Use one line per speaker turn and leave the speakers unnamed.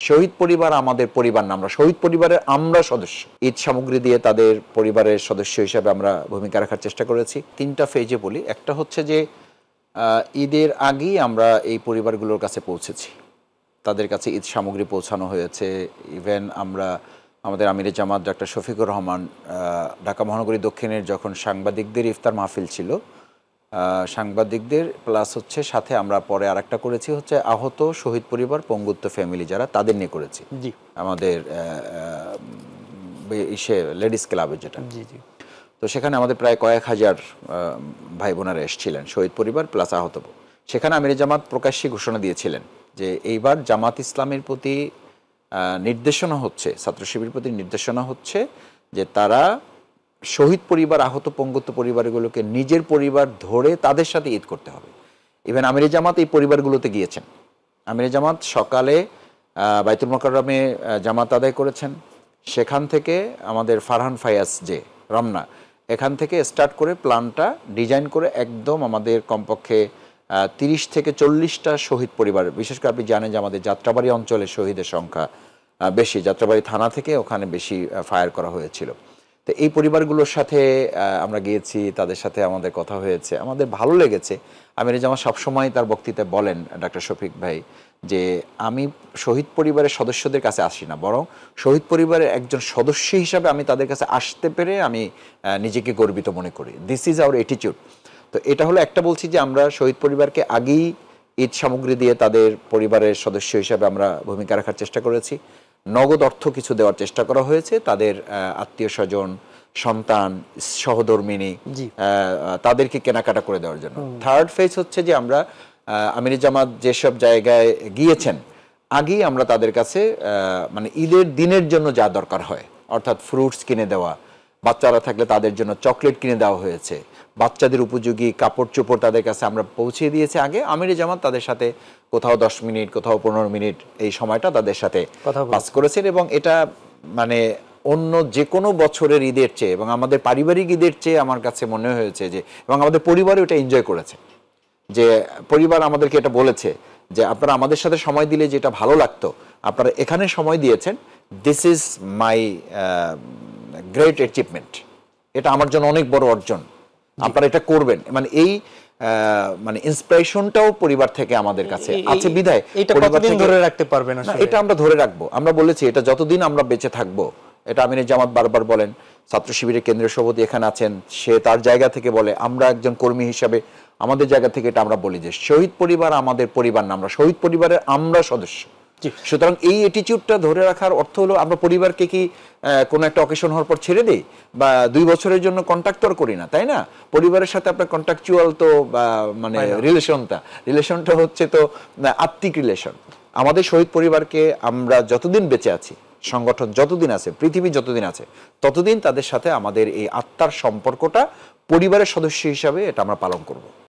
শহীদ পরিবার আমাদের পরিবার না, আমরা শহীদ পরিবারের আমরা সদস্য। ঈদ সামগ্রী দিয়ে তাদের পরিবারের সদস্য হিসাবে আমরা ভূমিকা রাখার চেষ্টা করেছি। 3টা ফেজে বলি। একটা হচ্ছে যে ঈদের আগেই আমরা এই পরিবারগুলোর কাছে পৌঁছেছি, তাদের কাছে ঈদ সামগ্রী পৌঁছানো হয়েছে। ইভেন আমরা আমাদের আমিরে জামাত ডক্টর শফিকুর রহমান ঢাকা মহানগরী দক্ষিণের যখন সাংবাদিকদের ইফতার মাহফিল ছিল, সাংবাদিকদের প্লাস হচ্ছে সাথে আমরা পরে আরেকটা করেছি হচ্ছে আহত শহীদ পরিবার পঙ্গুত্ব ফ্যামিলি যারা, তাদের নিয়ে করেছি
জি
আমাদের লেডিস ক্লাবে যেটা।
জি জি।
তো সেখানে আমাদের প্রায় কয়েক হাজার ভাই বোনেরা এসেছিলেন, শহীদ পরিবার প্লাস আহত। সেখানে আমিরে জামাত প্রকাশ্যে ঘোষণা দিয়েছিলেন যে এইবার জামাত ইসলামের প্রতি নির্দেশনা হচ্ছে, ছাত্র শিবিরের প্রতি নির্দেশনা হচ্ছে যে তারা শহীদ পরিবার আহত পঙ্গুত্ব পরিবারগুলোকে নিজের পরিবার ধরে তাদের সাথে ঈদ করতে হবে। ইভেন আমিরে জামাত এই পরিবারগুলোতে গিয়েছেন। আমিরে জামাত সকালে বাইতুল মোকাররমে জামাত আদায় করেছেন। সেখান থেকে আমাদের ফারহান ফায়াজ যে রমনা, এখান থেকে স্টার্ট করে প্ল্যানটা ডিজাইন করে একদম আমাদের কমপক্ষে 30 থেকে 40টা শহীদ পরিবার, বিশেষ করে আপনি জানেন যে আমাদের যাত্রাবাড়ি অঞ্চলে শহীদের সংখ্যা বেশি, যাত্রাবাড়ি থানা থেকে ওখানে বেশি ফায়ার করা হয়েছিল। তো এই পরিবারগুলোর সাথে আমরা গিয়েছি, তাদের সাথে আমাদের কথা হয়েছে, আমাদের ভালো লেগেছে। আমিরে জামাত সবসময় তার বক্তৃতায় বলেন ডক্টর শফিক ভাই যে আমি শহীদ পরিবারের সদস্যদের কাছে আসি না, বরং শহীদ পরিবারের একজন সদস্য হিসাবে আমি তাদের কাছে আসতে পেরে আমি নিজেকে গর্বিত মনে করি। This is our attitude. তো এটা হলো একটা, বলছি যে আমরা শহীদ পরিবারকে আগেই ঈদ সামগ্রী দিয়ে তাদের পরিবারের সদস্য হিসাবে আমরা ভূমিকা রাখার চেষ্টা করেছি। নগদ অর্থ কিছু দেওয়ার চেষ্টা করা হয়েছে তাদের আত্মীয় স্বজন, সন্তান, সহধর্মিনী, তাদেরকে কেনাকাটা করে দেওয়ার জন্য। থার্ড ফেজ হচ্ছে যে আমরা আমিরে জামাত যেসব জায়গায় গিয়েছেন আগেই আমরা তাদের কাছে মানে ঈদের দিনের জন্য যা দরকার হয়, অর্থাৎ ফ্রুটস কিনে দেওয়া, বাচ্চারা থাকলে তাদের জন্য চকলেট কিনে দেওয়া হয়েছে, বাচ্চাদের উপযোগী কাপড় চোপড় তাদের কাছে আমরা পৌঁছে দিয়েছি আগে। আমিরে জামাত তাদের সাথে কোথাও 10 মিনিট, কোথাও 15 মিনিট এই সময়টা তাদের সাথে পাস করেছেন। এবং এটা মানে অন্য যে কোনো বছরের ঈদের চেয়ে এবং আমাদের পারিবারিক ঈদের চেয়ে আমার কাছে মনে হয়েছে যে, এবং আমাদের পরিবারও এটা এনজয় করেছে, যে পরিবার আমাদেরকে এটা বলেছে যে আপনারা আমাদের সাথে সময় দিলে যেটা ভালো লাগতো আপনারা এখানে সময় দিয়েছেন, this is my great achievement, এটা আমার জন্য অনেক বড় অর্জন, আপনারা এটা করবেন। মানে এই মানে ইন্সপিরেশনটাও পরিবার থেকে আমাদের কাছে আছে বিধায়
এটা কতদিন ধরে রাখতে পারবেন আসলে?
এটা আমরা ধরে রাখবো, আমরা বলেছি এটা যতদিন আমরা বেঁচে থাকবো। এটা আমিরে জামাত বারবার বলেন, ছাত্র শিবিরের কেন্দ্রীয় সভাপতি এখানে আছেন, সে তার জায়গা থেকে বলে, আমরা একজন কর্মী হিসাবে আমাদের জায়গা থেকে এটা আমরা বলি যে শহীদ পরিবার আমাদের পরিবার না, আমরা শহীদ পরিবারের আমরা সদস্য। সুতরাং এই অ্যাটিটিউডটা ধরে রাখার অর্থ হলো আমরা পরিবারকে কি কোনো একটা অকেশন হওয়ার পর ছেড়ে দিই বা 2 বছরের জন্য কন্ট্যাক্ট তো করি না, তাই না? পরিবারের সাথে আপনার কন্ট্রাকচুয়াল তো মানে রিলেশনটা হচ্ছে তো আত্মিক রিলেশন। আমাদের শহীদ পরিবারকে আমরা যতদিন বেঁচে আছি, সংগঠন যতদিন আছে, পৃথিবী যতদিন আছে, ততদিন তাদের সাথে আমাদের এই আত্মার সম্পর্কটা পরিবারের সদস্য হিসাবে এটা আমরা পালন করব।